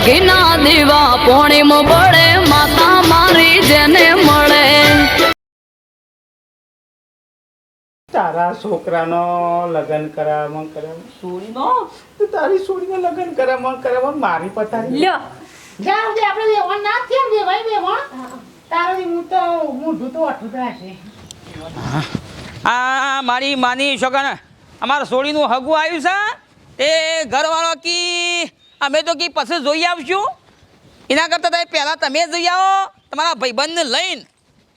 ઘીના દીવા પોણીમાં બળે માતા મારી જેને મળે તારા છોકરાનો લગ્ન કરાવવામાં સોરીનો તારી સોરીનો લગ્ન કરાવવામાં મારી પતારી લ્યો જાવ દે આપણે વેવણ ના થયા દે ભાઈ વેવણ તારો હું તો મોઢું તો અટું હશે આ મારી માની છોકરા અમારા સોડીનું હગું આવ્યું છે એ ઘરવાળો કી અમે તો કી પછી જોઈ આવશું એના કરતાં પહેલાં તમે જઈ આવો તમારા ભાઈબંધને લઈને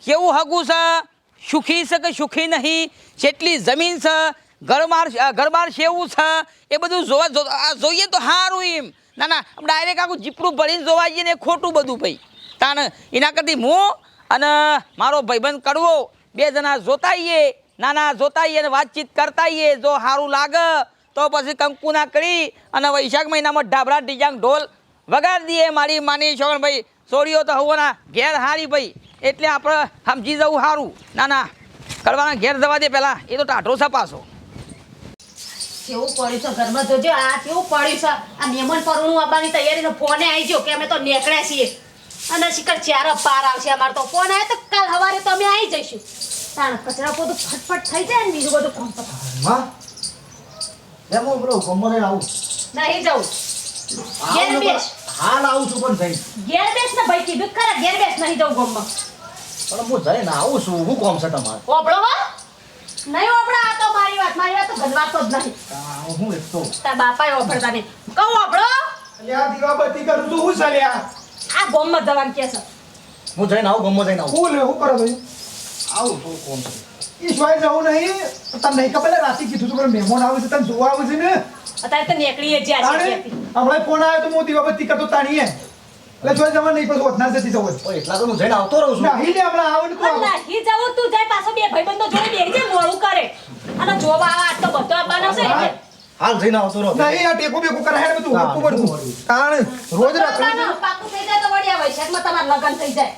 કેવું હગું છે સુખી છે કે સુખી નહીં જેટલી જમીન છે ઘરબાર કેવું છે એ બધું જોઈએ તો સારું એમ ના ના ડાયરેક્ટ આખું જીપડું ભરીને જોવા જઈએ ને ખોટું બધું ભાઈ તાન એના કરતી હું અને મારો ભાઈબંધ કડવો બે જણા જોતાઈએ નાના જોતાઈએ અને વાતચીત કરતાઈએ જો સારું લાગે તો પછી કંકુના કરી અને વૈશાખ મહિનામાં ઢાબરા ડીજાંગ ઢોલ વગાડી દઈએ મારી માની છોકરા ભાઈ સોરીઓ તો હોવાના ઘેર હારી ભાઈ એટલે આપણે સમજી જવું સારું ના ના કરવાના ઘેર જવા દે પહેલાં એ તો ટાઢો છે પાછો કેવું પડ્યું છે ઘરમાં જોજો આ કેવું પડ્યું છે આ મહેમાન પરણું આવવાની તૈયારી ફોને આવી ગયો કે અમે તો નીકળ્યા છીએ અને શિખર ચાર પાર આવશે અમારે તો ફોન આવે તો કાલ સવારે તો અમે આવી જઈશું તાણ કચરા બધું ફટફટ થઈ જાય ને બીજું બધું કામ પતા માં એમ બ્રો ગમરે આવું નહીં જવું ઘેર બેસ હાલ આવું છું પણ થઈ ઘેર બેસ ને ભાઈ કીધું ખરા ઘેર બેસ નહીં જવું ગમમાં પણ હું જઈને આવું છું હું કોમ છે તમારે ઓબળો હો નહીં ઓબળો આ તો મારી વાત તો ગલવાતો જ નહીં હું એક તો તાર બાપાએ ઓબળતા નહીં કહું ઓબળો અલ્યા દીવાબત્તી કરું છું હું ચાલ્યા આ ગમમાં જવાનું કે છે હું જઈને આવું ગમો જઈને આવું હું લે હું કરો ભાઈ આવું છું કોમ છે ઈશ્વર જવું નહીં તમને નહીં ખબર રાતે કીધું હતું કે મહેમાન આવે છે તને જોવા આવે છે ને અત્યારે તો નીકળીએ જ્યાં છે હમણાં ફોન આવ્યો તો હું દીવાબત્તી કરતો તાણીએ એટલે જોઈ જવા નહીં પછી વધના જતી જવું તો એટલા તો હું જઈને આવતો રહું છું નહીં લે હમણાં આવે ને તું આવ. નહીં જવું તું જાય પાછો બે ભાઈબંધો જોડે બેસી જાય મોડું કરે અને જોવા આવા આજ તો બધો આવવાનો છે એટલે હાલ જઈને આવતો રહું નહીં આ ટેકો બેકો કરે હેડ બધું હરખું બધું કારણ રોજ રાત્રે પાકું થઈ જાય તો વળી આ વૈશાખમાં તમારું લગ્ન થઈ જાય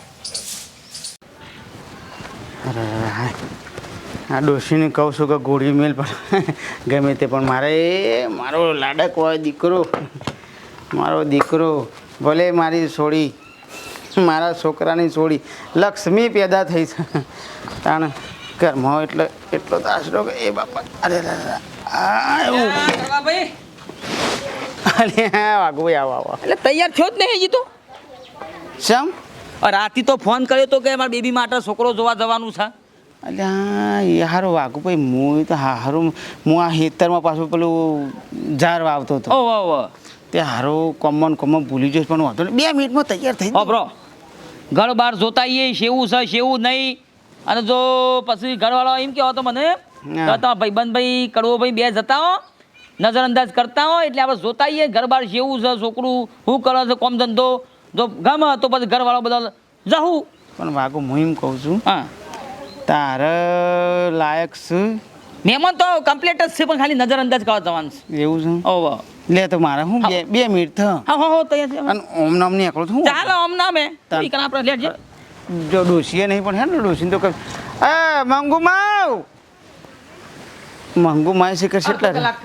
આ ડોશીને કહું છું કે ગોળી મેલ પણ ગમે તે પણ મારો લાડક હોય દીકરો મારો દીકરો ભલે મારી છોડી મારા છોકરાની છોડી લક્ષ્મી પેદા થઈ છે તાણ ઘરમાં એટલે એટલો તો આશરો કે એ બાપા અરે ભાઈ અરે હા વાઘુભાઈ આવો આવો એટલે તૈયાર થયો જ નહીં હજી તો શમ રાતી તો ફોન કર્યો તો કે મારા બેબી માટે છોકરો જોવા જવાનું છે અલ્યા એ હારું વાઘુભાઈ હું તો હારું હું આ ખેતરમાં પાછું પેલું ઝાર વાવતો હતો ઓહો તે હારું કોમન ભૂલી જઈશ પણ વાંધો નહીં 2 મિનિટમાં તૈયાર થઈ બ્રો ઘર બહાર જોતાઈએ શેવું છે શેવું નહીં અને જો પછી ઘરવાળો એમ કહેવો તો મને તો તમારા ભાઈબંધભાઈ કડવોભાઈ બે જતા હો નજરઅંદાજ કરતા હો એટલે આપણે જોતાઈએ ઘર બહાર શેવું છે છોકરું શું કરે છે કોમ ધંધો જો ગમે તો પછી ઘરવાળો બધા જવું પણ વાઘુ હું એમ કહું છું હા તારે લાયક છે મહેમાન તો કમ્પ્લીટ જ છે પણ ખાલી નજરઅંદાજ કરવા જવાનું છે એવું છે ઓહો લે તો મારે હું 2 મિનિટ થ હા તૈયાર છે અને ઓમ નામ નીકળું છું ચાલો આમ ના મેં આપણે લેટ જો ડોસીએ નહીં પણ હે ને ડોસીને તો કર એ મંગુ માય છે કે કેટલા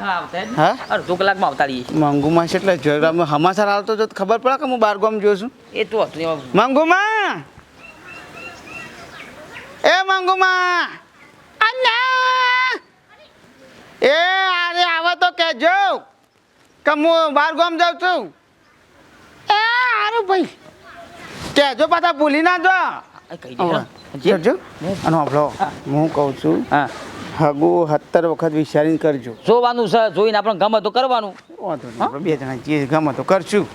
હા અડધો કલાકમાં આવતા રહીએ મંગુ માય કેટલા જોઈ હમાસર હાલતો જો ખબર પડે કે હું બાર ગામ જોઉં છું એ તો હતું મંગુ માં એ મંગુ માં અલ્લા એ અરે આવો તો કેજો કે હું બાર ગામ જાઉં છું એ હારું ભાઈ કેજો પાછા ભૂલી ના જો અને આપણો હું કહું છું હા હગુ 70 વખત વિચારીને કરજો જોવાનું છે જોઈને આપણે ગમે તો કરવાનું વાંધો નહીં આપણે 2 જણા જે ગમે તો કરશું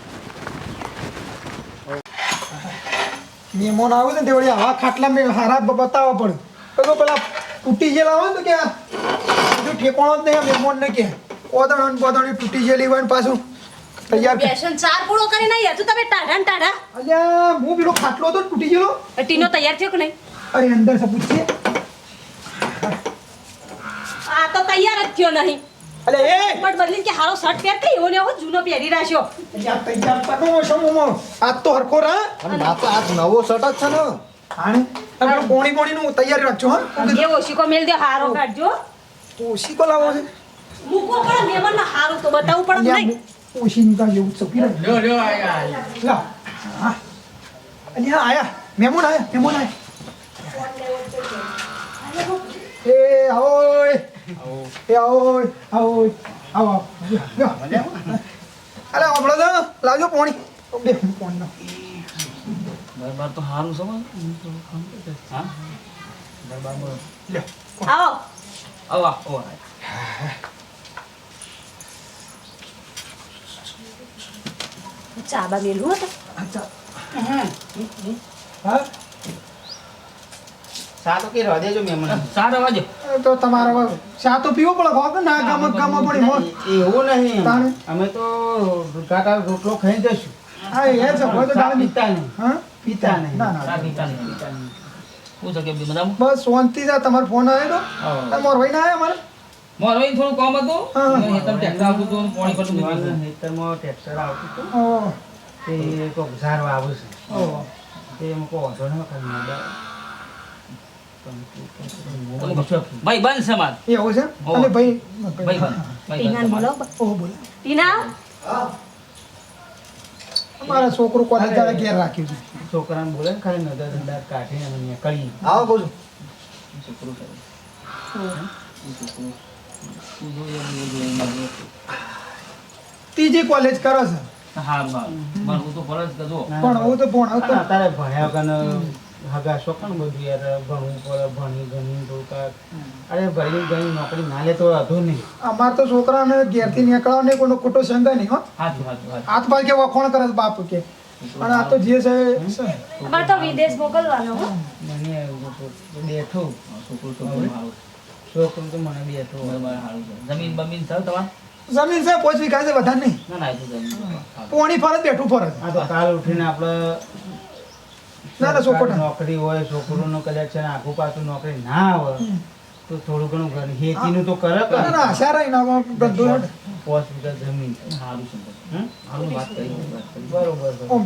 મહેમાન આવે ને તે વળી આવા ખાટલા મેં હારા બતાવવા પડે તો પેલા તૂટી ગયેલા હોય ને તો કે બધું ઠેકાણો જ નહીં મહેમાન ને કે ઓદણ બોદણ તૂટી ગયેલી હોય ને પાછું તૈયાર બેસન ચાર પૂળો કરીને આવ્યા તું તમે ટાઢા ને ટાઢા અલ્યા હું પેલો ખાટલો હતો તૂટી ગયેલો ટીનો તૈયાર થયો કે નહીં અરે અંદર સે પૂછીએ આ તો તૈયાર જ થયો નહીં અલે એ બટ બદલીને કે હારો શર્ટ પહેર કે એવો ને એવો જૂનો પહેરી રાખ્યો તૈયાર કરનો સમોમો આજ તો હરખો રા અને માત્ર આજ નવો શર્ટ જ છે ને હાણે તમે પોણી નું તૈયારી રાખજો હા એ ઓશીકો મેલ દે હારો કાઢજો ઓશી કો લાવો છે મૂકો પણ મહેમાન ના હારું તો બતાવવું પડે નહીં ઓશિંકા જેવું છે પીરો લ્યો લ્યો આયા લા હા અહીંયા આયા મહેમાન આયા એ આવોય એ આવોય આવોય આવો અરે આપણો તો લાવજો પાણી બે પાણી નો દરબાર તો સારું છે હા દરબારમાં લ્યો આવો આવો આવો ચા બા મેલું હતું અચ્છા હા સા તો કે હૃદય જો મહેમાન સારો વાજો તો તમારે ચા તો પીવો પડે હોગ ના કામ પડી મોન એવું નહીં તાણે? અમે તો કાકા રોટલો ખાઈ જશું હા એ છે હોય તો દાળ પીતા નહીં હા પીતા નહીં ના ના ચા પીતા નહીં શું છે કે બધા બસ શાંતિ છે તમારો ફોન આવ્યો તો મોર ભાઈ ના આવ્યા મારો અહીં થોડું કામ હતું હા. મને હેતમ ટ્રેક્ટર આવતું હતું પાણી પડતું હતું ખેતરમાં ટ્રેક્ટર આવતું હતું મારે તે કોક ઝાડવા આવે છે ઓહ તે એમ કહો વાંધો નહીં ખાલી ભાઈ બંધ છે માર એવું છે ઓહ. અને ભાઈ ભાઈ બંધ ટીના બોલો ઓહ બોલો ટીના અમારા છોકરો કોલેજ જરા ઘેર રાખ્યું છે છોકરાને બોલે ને ખાલી નજર અંદાજ કાઢીને અમે નીકળીએ આવો કહું છું ત્રીજી કોલેજ કરે છે હારું હારું મારું તો ફરજ કરજો પણ હું તો ભણ અને અત્યારે ભણ્યા વગર હગા શોખણ બધું યાર ભણવું પડે ભણી ગણી તો કાંઈક અરે ભણી ગણી નોકરી ના લે તો વાંધો નહીં અમાર તો છોકરાને ઘેરથી નીકળવા નહીં કોઈનો ખોટો સંગ નહીં હો હાચું હાચું હાચું હાથ પાર કે વખોણ કરે છે બાપ કે અને આ તો જે છે અમારે તો વિદેશ મોકલવાનો હો મને એવું તો બેઠું છોકરું તો મારું છોકરું તો મને બેઠું બરાબર સારું છે જમીન બમીન છે તમારે જમીન છે 5 વીઘા છે વધારે નહીં ના ના એ તો જમીન પોણી ફરજ બેઠું ફરજ આ તો કાલ ઉઠીને આપણે ના ના છોકરો નોકરી હોય છોકરોનું કદાચ છે ને આખું પાછું નોકરી ના આવે તો થોડું ઘણું ઘર ખેતીનું તો કરે ના ના આશા રહી ના ધંધો હેઠ. 5 વીઘા જમીન સારું છે હમ? સારું વાત કરી બરોબર ઓમ.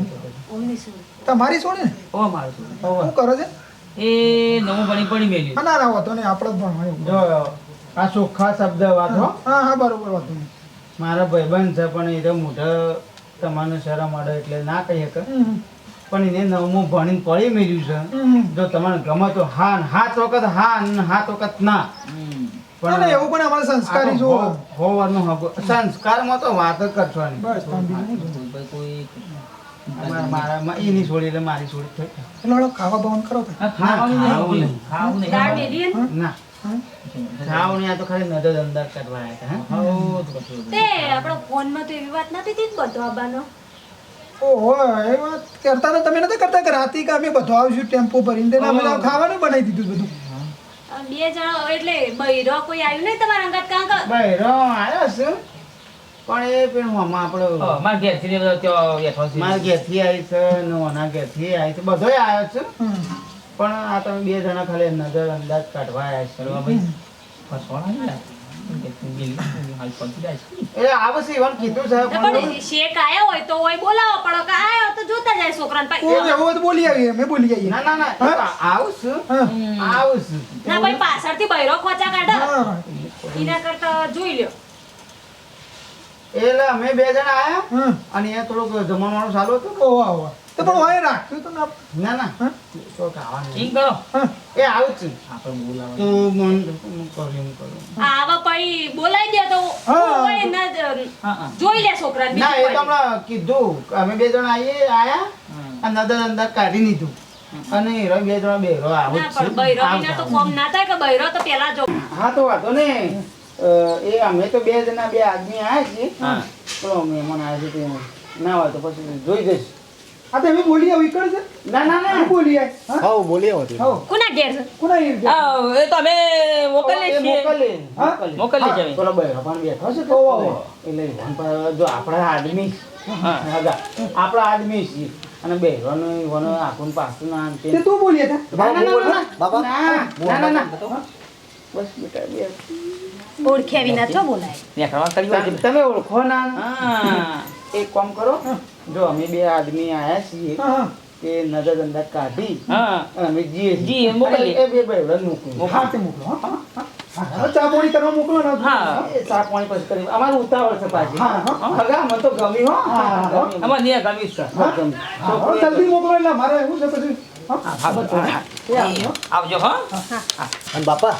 ઓમની શું તમારી છોડે ને ઓ મારું છું શું કરો છે એ નવું ભણી પડી મેલ્યું હા, ના ના વાતો નહીં આપણે જ ભણવાનું જો આ ચોખ્ખા શબ્દ વાત હો હા હા બરોબર વાતો નહીં મારા ભાઈબંધ છે પણ એ તો મોઢા તમને શરમ અડે એટલે ના કહી શકે પણ એને નવમું ભણીને પડી મેળ્યું છે જો તમને ગમે તો હા ને હાથ વખત હા ને હાથ વખત ના ના ના એવું પણ અમારે સંસ્કારી જો હોવાનું સંસ્કારમાં તો વાત જ કરશો નહીં બસ તમે બીજું શું છે? કોઈ એની છોડી એટલે મારી છોડી થઈ એટલે હળો ખાવા બંધ કરો તો. ખાવાનું ખાવું નહીં નહીં. ખાવું નહીં દાળ મેલી ને? ના ખાવ નહીં આ તો ખાલી નજર અંદાજ કરવા આવ્યા હતા હે? હો તો કશું તે આપણો ફોનમાં તો એવી વાત નથી થઈ બધો આવવાનો ઓહો એ વાત કરતા ને તમે નથી કરતા કે રાતે કે અમે બધું આવશું ટેમ્પો ભરીને તેને અમે તો ખાવાનું બનાવી દીધું બધું બે જણા એટલે બૈરો કોઈ આવ્યું નહીં તમારા અંગાત કાં કાં? બૈરો આવ્યો છે પણ એ પેલું આમાં આપણો મારા ઘેરથી ને બધો ત્યાં બેઠો છે મારા ઘેરથી આવી છે નોના ઘેરથી આવી છે બધોય આવ્યો છે પણ આ તમે બે જણા ખાલી નજર અંદાજ કાઢવા આવ્યા છે કરવા ભાઈ ફસવાના ને કે તું મિલી હાલ પહોંચી જાય છે એટલે આવે છે એવાનું કીધું છે તો પણ શેક આયો હોય તો હોય બોલાવો પડો કે આયો તો જોતા જાય છોકરાને ઓ પાછી એવું તો બોલી આવીએ અમે બોલી આવીએ ના ના ના એ તો આવું છું હા. આવું છું ના ભાઈ પાછળથી બૈરો ખોચા કાઢો હા એના કરતા જોઈ લ્યો એટલે અમે બે જણા આયા હા અને એ થોડુંક જમવાનું ચાલુ હતું ઓહ આવો તો પણ હોય રાખ્યું તો ના ના ના હા? તો ખાવાનું ઠીક કરો હા એ આવું છું આપણે બોલાવા તું મન કર્યું કરું આવા પછી બોલાવી દે તો હા. હોય ના જ હા હા જોઈ લે છોકરાને ના એ બીજું તો કોઈ નહીં. હમણાં કીધું અમે બે જણા આયા અને નજર અંદાજ કાઢી લીધું અને એ બે જણા બેરો આવું ના જ પણ છું. બૈરો આવું વિના તો આવું. કોમ ના થાય કે બૈરો તો પેલા જો હા તો વાંધો ને એ અમે તો બે જણા બે આદમી આવ્યા છીએ હા. તો મહેમાન આવ્યા છે તે ના હોય તો પછી જોઈ જઈશ આ તો અમે બોલી આવી કર છે ના ના ના અમે બોલી આવી હા હાઉ બોલી આવો તું હો કોના ઘેર છે કોના ઈ રીતે? એ તો અમે મોકલીએ છીએ હા? મોકલીએ છીએ પેલો બૈરો પણ બેઠો છે તો એટલે ઈવન પર જો આપણા આદમી હા હગા આપણા આદમી છીએ અને બૈરોનું ઈવન આખું પાછું ના આમ તેમ. તે તું બોલી હતા ના ના ના ના બાબા. ના ના ના બસ બેટા બે ઓળખ્યા વિના છો બોલાય નેકળવા કરી હોય છે. તમે ઓળખો ના હા એક કામ કરો જો અમે બે આદમી આયા છીએ હા હા કે નજર અંદાજ કાઢી હા અને અમે જઈએ છીએ. જી, મોકલીએ. એ બે બૈરોને મોકલીએ. હા તે મોકલો હા, હા હા, ચા પાણી કરવા મોકલો ને હા એ ચા પાણી પછી કરી અમારું ઉતાવળ છે પાછી હા, હા. હગા મને તો ગમી હો હા, હા. અમાર ને ગમી છે હા? ગમી. હા, જલ્દી મોકલો એટલે મારે એવું છે પછી એ આવજો. આવજો હો અને બાપા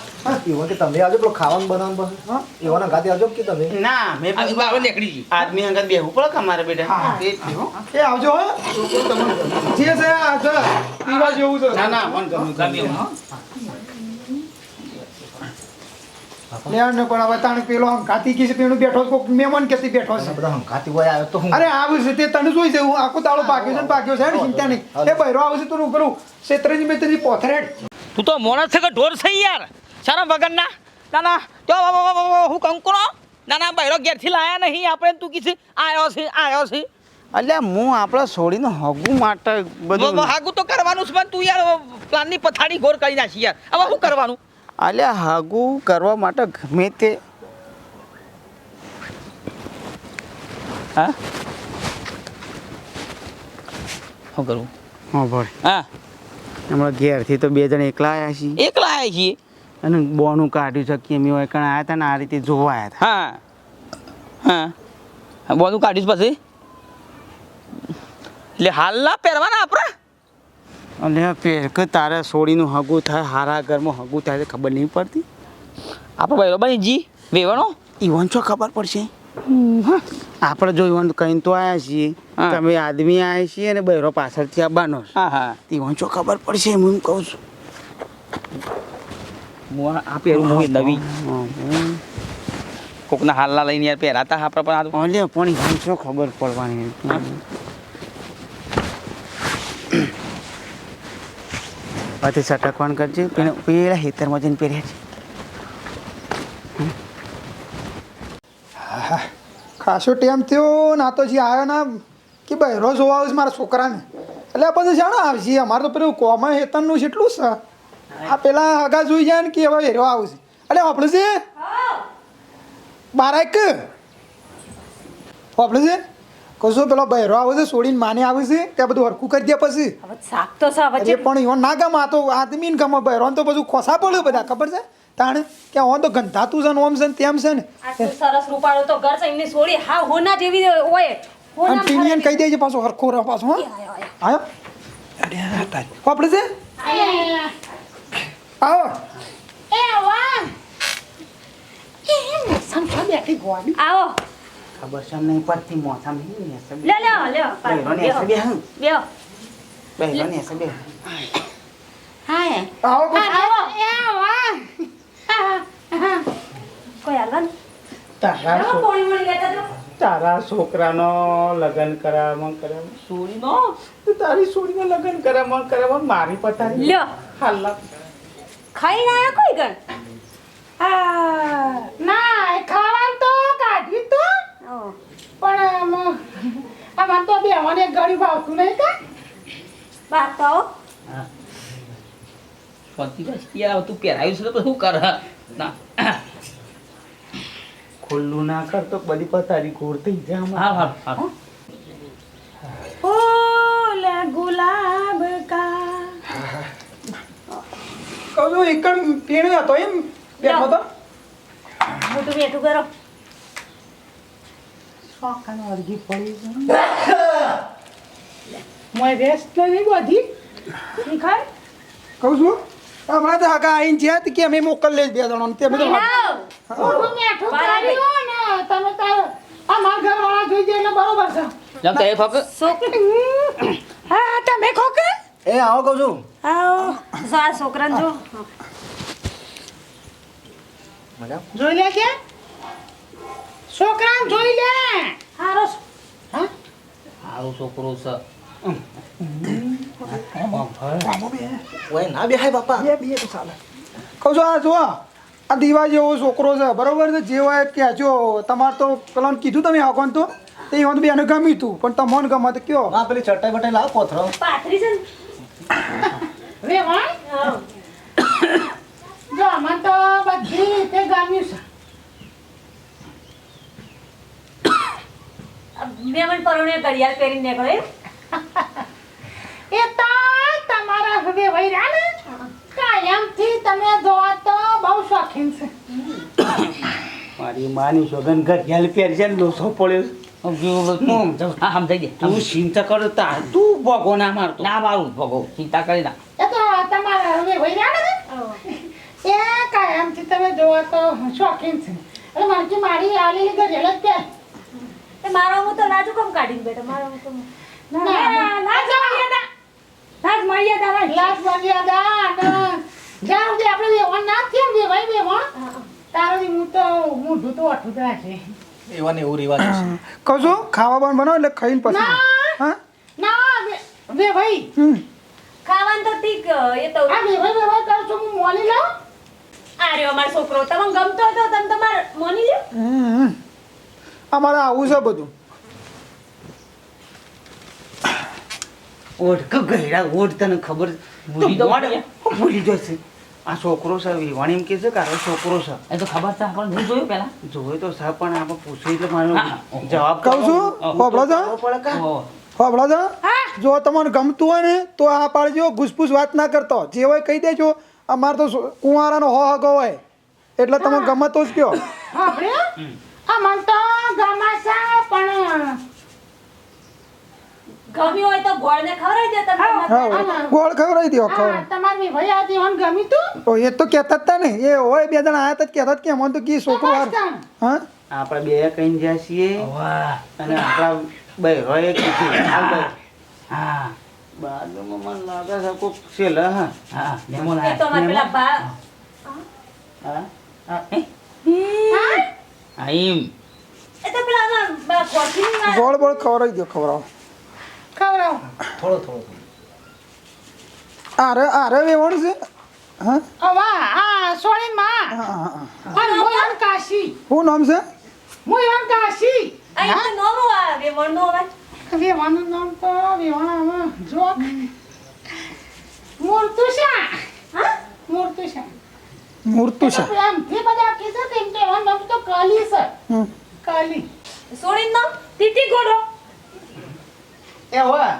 એવો કે તમે આવજો પેલો ખાવાનું બનાવવાનું બસ હા? એવાના ગાતે આવજો કે તમે ના મેં આ પછી બાબા નીકળી ગઈ આદમી અંગત બેહવું પડે કે અમારે બેટા હા. એ જ થયું. એ આવજો હો જે છે આ છે પીવા જેવું છે ના ના મને ગમ્યું ગમ્યું હો લેણ ને પણ હવે તાણે પેલો આમ ઘાતી કી છે પેલું બેઠો છે, કોક મહેમાન કેથી બેઠો છે બધા હંકાતી હોય આવ્યો તો હું અરે આવું છે તે તને જોઈ છે હું આખો દાડો પાક્યો છે ને પાક્યો છે ને ચિંતા નહીં એ બૈરો આવે છે તો હું કરું ક્ષેત્રજી મેં તેની પોથરેડ તું તો મોણસ છે કે ઢોર છે યાર સારા વગરના ના ના તો હું કંકુરો ના ના બૈરો ઘેરથી લાયા નહીં આપણે તું કીધું આવ્યો છે અલ્યા હું આપણા છોડીને હગું માટે બધું હાગું તો કરવાનું છે પણ તું યાર પ્લાનની પથારી ગોળ કરી નાખી યાર હવે શું કરવાનું અલ્યા હગું કરવા માટે ગમે તે હા શું કરવું હા ભાઈ હા હમણાં ઘેરથી તો 2 જણ એકલા આવ્યા છીએ એકલા આવ્યા છીએ અને બોનું કાઢ્યું છે કે અમે એકણ આવ્યા હતા ને આ રીતે જોવા આવ્યા હા હા બોનું કાઢીશ પછી એટલે હાલના પહેરવાના આપણે હતા અને પેર કે તારે છોડીનું હગું થાય હારા ઘરમાં હગું થાય તો ખબર નહીં પડતી આપણો બૈરો બની જી વેવાનો ઈવન છો ખબર પડશે આપણે જો ઈવન કહીને તો આવ્યા છીએ હા. તમે આદમી આવ્યા છીએ અને બૈરો પાછળથી આવવાનો છે હા હા ઈવન છો ખબર પડશે હું એમ કહું છું હું આ પહેરું હું નવી કોકના હાલના લઈને યાર પહેરાતા આપણે પણ આ અલ્યા પણ ઈવન છો ખબર પડવાની પછી સટકવાન કરજે પેલા ખેતરમાં જઈને પહેર્યા છે ખાસો ટાઈમ થયો ના તો જે આવ્યો ના કે બૈરો જોવા આવે છે મારા છોકરાને એટલે પછી જાણો આવશે અમારે તો પેલું કોમા હેતનનું જેટલું છે આ પેલા હગા જોઈ જાય ને કે હવે હેરો આવશે એટલે આપણે છે બારાક આપણે છે કશો પેલો બૈરો આવે છે છોડીને માને આવે છે ત્યાં બધું હરખું કરી દે પછી હવે શાક તો છે હવે અરે પણ ઈવન ના ગમે આ તો આદમી ને ગમે બૈરો તો બધું ખોસા પડ્યું બધા ખબર છે તાણે કે ઓન તો ગંધાતું છે ને ઓમ છે ને તેમ છે ને આટલું સરસ રૂપાળું તો ઘર છે એમની છોડી હા હોના જેવી હોય અને હોના ટીણીયન કહી દેજે પાછો હરખો રહો પાછો હા આયો અરે તારી આપણે છે આવો આવો ખબર છે નહીં પડતી મોથા નહીં લ્યો બૈરો ને હશે બે બેહો બૈરો ને હશે બે હા આવો આવો કોઈ હાલ ને તારા પોણી મળી લેતા જો તારા છોકરાનો લગ્ન કરાવવામાં સોરીનો તારી છોડીને લગ્ન કરાવવામાં મારી પતારી લ્યો હાલ ખાઈને આયા કોઈ ગણ ના એ ખાવાનું તો કાઢી તો ઓહ પણ આમાં તો બેવાને ગળી ભાવતું નહીં કા બાપ તો સ્વાતિ બસ યાર તું પહેરાયું છે તો શું કર ના ખુલ્લું ના કર તો બધી પતારી ગોળ થઈ જાય હા હા હા ફૂલ ગુલાબ કા કહું છું એકણ પીણું હતો એમ બેઠો તો મોટું બેઠું કરો શોખાનો અરજી પડી મોય રેસ્ટ નહીં બધી શીખાય કહું છું હમણાં તો હગા આવીને જ્યાં કે અમે મોકલ લે 2 જણો તે બધું થોડું મેઠું કર્યું ને તમે તાર અમાર ઘરવાળા જોઈ જાય એટલે બરોબર છે જમ કહે ફક હા તમે ખોકે એ આવો કહું છું આવો આ છોકરાને જો મજા જોઈ લે કે છોકરાને જોઈ લે હારો હા સારું છોકરો છે ઓય ના બેહાય બાપા બે તો ચાલે કહું છું આ જો આ દીવા જેવો છોકરો છે બરોબર છે જે હોય કહેજો તમારે તો પેલાને કીધું તમે આગળ તો તે એમાં તો બેને ગમ્યું હતું પણ તમને ગમે તો કયો હા પેલી ચટાઈ બટાઈ લાવ કોથરો પાથરી છે ને રે વાય હા. જો મને તો બધી રીતે ગમ્યું છે મેમન પરોણે ઘડિયાળ પહેરીને નીકળે એ તો તમારા હવે વૈરા ને કાયમથી તમે જોવા તો બહુ શોખીન છે. મારી માની સોગન ઘર ઘેલ પહેરશે ને લોસો પડ્યો હા સમજાઈ દે તું ચિંતા કરો તા તું ભોગો ના મારતો ના મારું ભોગો ચિંતા કરી ના એ તો તમારા હવે વહી રહ્યા ને એ કાયમથી તમે જોવા તો શોખીન છે એટલે મારી મારી આલેલી ઘરેલ જ પહેર. એ મારો હું તો લાજુ કમ કાઢીને બેઠો મારો હું તો લાજ મર્યાદા અને જ્યાં સુધી આપણે વેવાણ ના થયા ને વેવાય વેવાણ તારો હું તો મોઢું તો અઠું જ રાખે. એવા ને એવું રિવાજ છે. કહું છું ખાવા બાવાનું બનાવો એટલે ખાઈને પછી ના. હા ના વેવાઈ ખાવાનું તો ઠીક એ તો આ વેવાઈ કરું છું હું મોલી લઉં. આ રહ્યો અમારો છોકરો તમને ગમતો હોય તો તમે તમારે મોની લ્યો. અમારે આવું છે બધું. ઓઢ કે ગયડા ઓઢ તને ખબર ભૂલી તો મોઢ- ગયા. ભૂલી જશે આ છોકરો છે વિવાણી એમ કે છે કે આ છોકરો છે એ તો ખબર છે આપણને નહીં જોયું પેલા જોવે તો સા પણ આપણે પૂછ્યું એટલે મારો હા. જવાબ કહું છું હોભળો છો પડે કા ઓહો. હોભળો છો જો તમને ગમતું હોય ને તો આ પાડજો ઘૂસપૂસ વાત ના કરતો જે હોય કહી દેજો. અમારે તો કુંવારાનો હગો હોય એટલે તમે ગમતો જ કયો. આપણે આ મન તો ગમાસા પણ ગમ્યું હોય તો ગોળને ખવડાવી દે તમે હા ગોળ ખવડાવી દો ખબર તમારી ભાઈ આ દેવાન ગમી તું તો એ તો કહેતા જ તા ને એ હોય બે જણા આયા તા જ કહેતા જ કે અમને તો કી છોકરો હારું. હા આપણે બે કઈ જ્યાં છીએ વાહ. અને આપણા બહેરોએ કીધું હાલ ભાઈ હા બાજુમાં મને લાગે છે કોક છે લે હા હા લેમોન એ તો અમારે પેલા બા હા હા એમ એ તો પેલા અમારા કોઠીના ગોળ બોળ ખવડાવી દો ખવડાવો. ખવડાવ થોડો થોડો આરે વેવણ છે. હા અવા આ સોળી માં હા હા હા. અને મોયન કાશી શું નામ છે. મોયન કાશી અહીં તો નોનો આવે વણનો અવાજ વેવાનું નામ તો વેવાણામાં જોક મૂર્તુષા હા મૂર્તુષા મૂર્તું છે. એમ થી બધા કીધું તેમ કે એવાનું નામ તો કાલી છે હમ. કાલી સોળીનું નામ તીતી ઘોડો એ હોય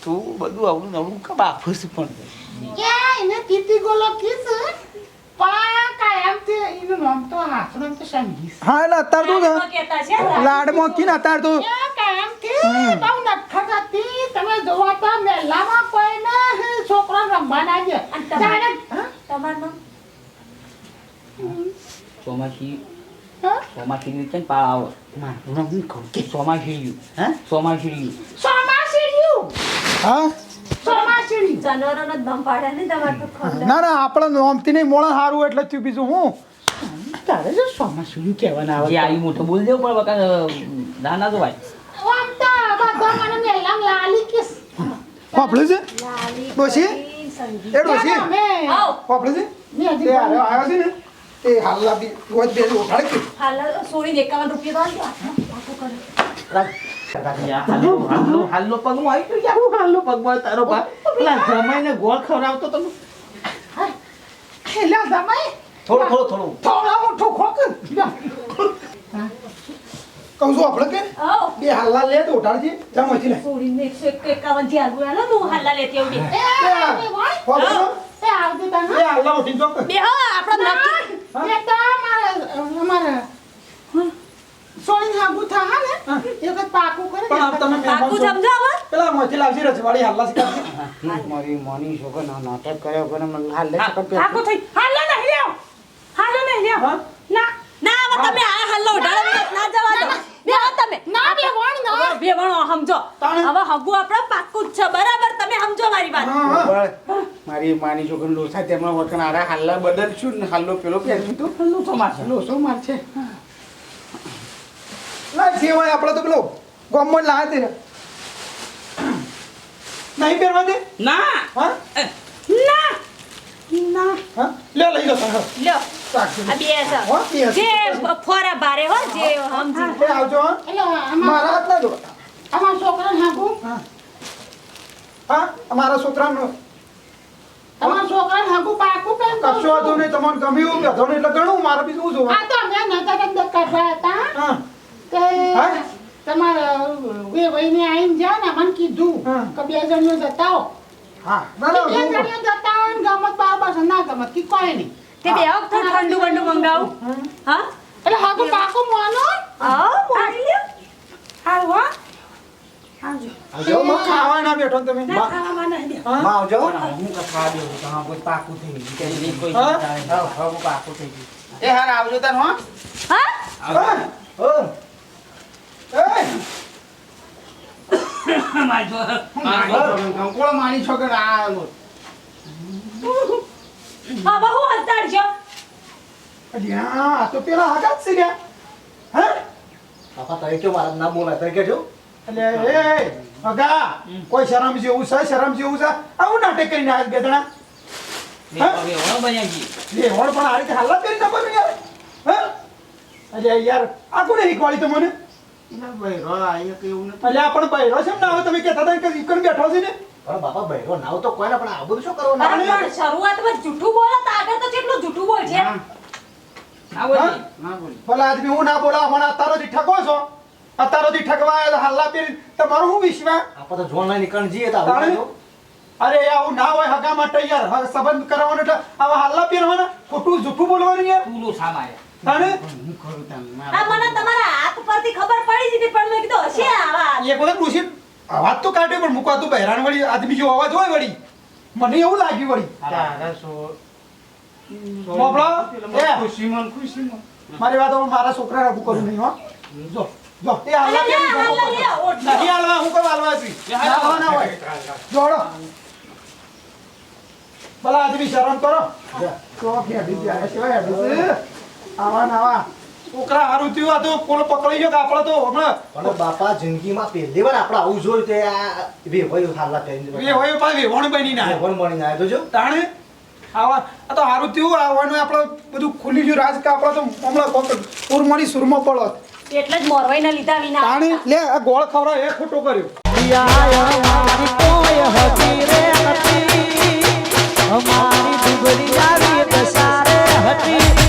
તું બધું આવડું નવડું કે બાફુસ પણ કે એને તીતી ગોલો કીધું પણ કાયમ તે એનું નામ તો હાથનું નામ તો સંગીત હા એટલે અત્યારે તો લાડમાં કહેતા છે લાડમાં કીને અત્યારે તો કાયમથી બહુ નટખટ હતી તમે જોવા તો મેલામાં કોઈને છોકરો રમવા ના દે અને તમારે હા? તમારું નામ ચોમાસી હા? ચોમાસી રીતે પાવ મારું નામ હું કહું કે ચોમાસી હા ચોમાસી સોમાસીડ્યું હા સોમાસીડ્યું જાનવરોનો દમ પાડે ને તમારે તો ખબર ના ના આપણે નોમથી નહીં મોળા સારું એટલે થયું બીજું હું. તારે જો સોમાસુરી કહેવાના જે આવે આવી મોટું બોલ દેવું પણ વખત ના ના તો ભાઈ આમ તો બધા મને મેલામ લાલી કિસ વાપરે છે લાલી ડોશી? કરી, સંગીત. એ ડોશી અમે આવ વાપરે છે મેં હજી તે આવ્યો છે ને તે હાલના બી રોજ બે ઉઠાડે કે હાલ સોળી 51 રૂપિયા તો આલજો હાલો હાલો પગમાં આવી ગયો યાર હું હાલો પગમાં તારો ભા પેલા જમાઈને ગોળ ખવડાવતો તો હેલા દમાઈ થોડો થોડો થોડો થોડા મોટો ખોક કહું છું આપણે કે આવ બે હાલના લે તો ઉઠાડજે જમાથી લે સોળીને 151 થી આલવું હાલો હું હાલા લેતી આવું બે. વાપરે છો? એ આવતી તને બે હાલના ઉઠીને ચોક બે હો આપણો નક્કી એ તો અમારે સોળીને હાગું થા હા ને એક જ પાકું કરે પણ આપ તમે પાકું મહેમાન છો. સમજો હવે પેલા મોથી લાવજી રજવાડી હાલના શીખાડજે. મારી મોની છોકરો નાટક કર્યો કરે મને હાલ લે પાકું થઈ હાલો નહીં લેવ હાલો નહીં લેવ હા? ના ના હવે તમે આ હાલો ઉડાડો ના જવા દો બે હો તમે ના બે વણ ના બે વણો સમજો તાણે? હવે હગું આપણો પાક્કું જ છે બરાબર તમે સમજો મારી વાત હા હા મારી માની છોકરી લોસા તેમાં વતન આરા હાલ્લા બદલશું ને હાલ્લો પેલો પહેરશું તો હાલ્લો સમાશે લોસો માર છે ના જે હોય આપણે તો પેલો ગોમમાં લાવે તે નહીં પહેરવા દે ના હા ના ના હા લે લઈ લો હા લ્યો રાખજો. આ બે છે હો, બે છે. જે ફોરા બારે હો જે સમજી એ આવજો હા એટલે મારા હાથ ના જો અમારા છોકરાને હાગું હા અમારા છોકરાનો તમારા છોકરાને હાગું પાકું કેમ કશો વાંધો નહીં તમને ગમ્યું ગધો ને એટલે ઘણું મારે બીજું શું આ તો અમે નતા નતા કરવા હતા હા તે હા? તમારા બે વહીને આવીને જા ને મને કીધું હા. કે બે જણનો જતા આવો હા ના ના બે હું- જણીઓ જતા હોય ને ગમત બાર બસ ના ગમત કી કોઈ નહીં તે બે વખત ઠંડુ બંડુ મંગાવું હા એટલે હાગુ પાકું મોનો આવ મોડી લ્યો હાલ હો આવજો માં ખાવા ના બેઠો ને તમે ના ખાવા નહીં દે હા? માં આવજો હા? એ હાર આવજો તાર હો હા હા? એ! કંકોળો માની છો કે આ હા બહુ અંતાડજો અલ્યા, આ તો પેલા હાકા જ છે લ્યા. હે? બાપા તારે કેવું મારા ના બોલાય તારે કેજો અલ્યા, એ, હગા, કોઈ શરમ જેવું છે શરમ જેવું છે આવું નાટક કરીને આવ્યા બે જણા લે હોળ પણ આ રીતે હાલત કરી નાખો ને યાર હે? અલ્યા યાર આ કોને શીખવાડી તમને બૈરો આયો કે એવું નથી અલ્યા પણ બૈરો છે ને ના હોય તમે કહેતા હતા કે ઈકણ બેઠો છે ને પણ બાપા બહેરો નાવ તો કોઈ ના પણ આ બધું શું કરવાનું અરે પણ શરૂઆતમાં જૂઠું બોલો તો આગળ તો કેટલું જૂઠું બોલ છે હા? ના બોલી ભલા આદમી હું ના બોલા મને અતારોથી ઠકો છો અતારોથી ઠકવા આવ્યા તો હાલ્લા પેરી તમારો શું વિશ્વાસ આપણે તો જોન લઈને નીકળ જઈએ તો આવું તાણે? કરજો. અરે આવું ના હોય હગા માટે યાર સંબંધ કરવાનો એટલે આવા હાલ્લા પહેરવાના ખોટું જૂઠું બોલવાનું યાર તાણે હું કરું તને આ મને તમારા હાથ પરથી ખબર પડી જ હતી પણ મેં કીધું હશે આવા એક વખત ડોશી અવાજ તો કાઢ્યો પણ મૂકવા તો બહેરાન વળી આદમી જેવો અવાજ હોય વળી મને એવું લાગ્યું વળી તારા સો બાપડો, એ. ખુશીમાં મારી વાત હવે મારા છોકરાને આવું કરું નહીં હો જો જો એ હાલ્લા અલ્યા, પહેરી હાલ્લા જતો. લ્યા, ઓટ. નહીં હાલવા હું કબ હાલવા છું ના હાલવા ના હોય જોડો ભલા આદમી શરમ કરો તો ફેડી જાય છે હેડું આવા ને આવા છોકરા હારું થયું આ તો કોણ પકડી ગયો કે આપણે તો હમણાં પણ બાપા જિંદગીમાં પહેલી વાર આપણે આવું જોયું તે આ વેવાયું હાલવા કરીને એ હોય પાછી વેવણ બની ના વેવણ મળીને આવ્યો તો જો તાણે આવા આ તો હારું થયું આવવાનું આપણે બધું ખુલી ગયું રાજ કે આપણે તો હમણાં કોક ઉરમણી સુરમાં પડો એટલે જ મોરવાઈના લીધા વિના તાણે લે આ ગોળ ખવડાવ એ ખોટો કર્યો અમારી દુબળી આવી દસારે હતી